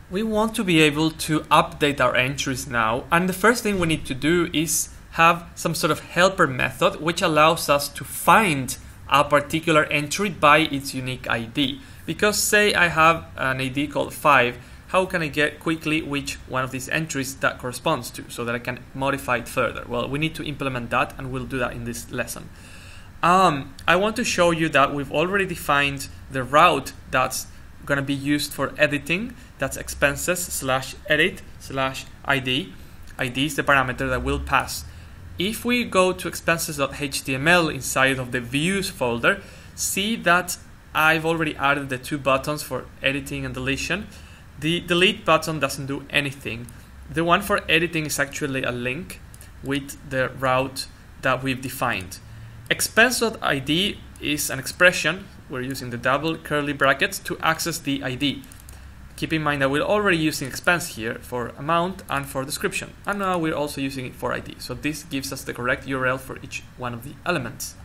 We want to be able to update our entries now, and the first thing we need to do is have some sort of helper method which allows us to find a particular entry by its unique ID. Because say I have an ID called 5, how can I get quickly which one of these entries that corresponds to, so that I can modify it further? Well, we need to implement that, and we'll do that in this lesson. I want to show you that we've already defined the route that's going to be used for editing. That's expenses/edit/ID. ID is the parameter that will pass. If we go to expenses.html inside of the views folder, see that I've already added the two buttons for editing and deletion. The delete button doesn't do anything. The one for editing is actually a link with the route that we've defined. Expense.id is an expression. We're using the double curly brackets to access the ID. Keep in mind that we're already using expense here for amount and for description, and now we're also using it for ID. So this gives us the correct URL for each one of the elements.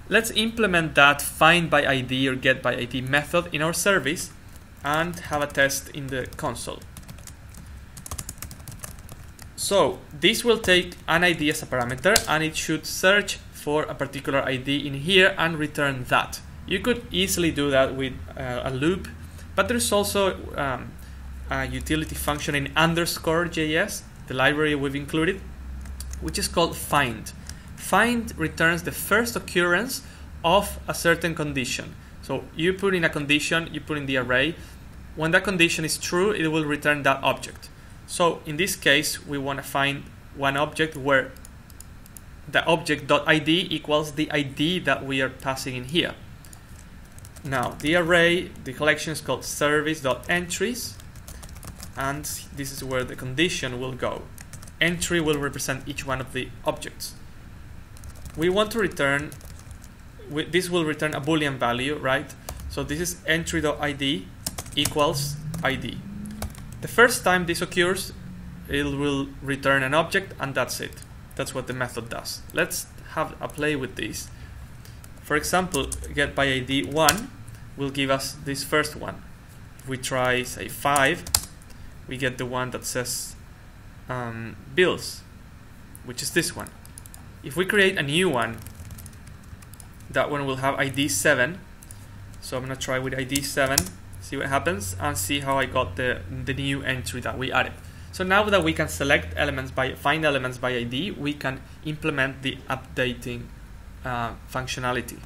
Let's implement that find by ID or get by ID method in our service and have a test in the console. So this will take an ID as a parameter, and it should search for a particular ID in here and return that. You could easily do that with a loop, but there's also a utility function in UnderscoreJS, the library we've included, which is called find. Find returns the first occurrence of a certain condition. So you put in a condition, you put in the array. When that condition is true, it will return that object. So in this case, we want to find one object where the object.id equals the ID that we are passing in here. Now the array, the collection is called service.entries, and this is where the condition will go. Entry will represent each one of the objects. We want to return, this will return a Boolean value, right? So this is entry.id equals ID. The first time this occurs, it will return an object, and that's it. That's what the method does. Let's have a play with this. For example, get by ID 1 will give us this first one. If we try, say, 5, we get the one that says bills, which is this one. If we create a new one, that one will have ID 7. So I'm going to try with ID 7, see what happens, and see how I got the new entry that we added. So now that we can select elements find elements by ID, we can implement the updating functionality.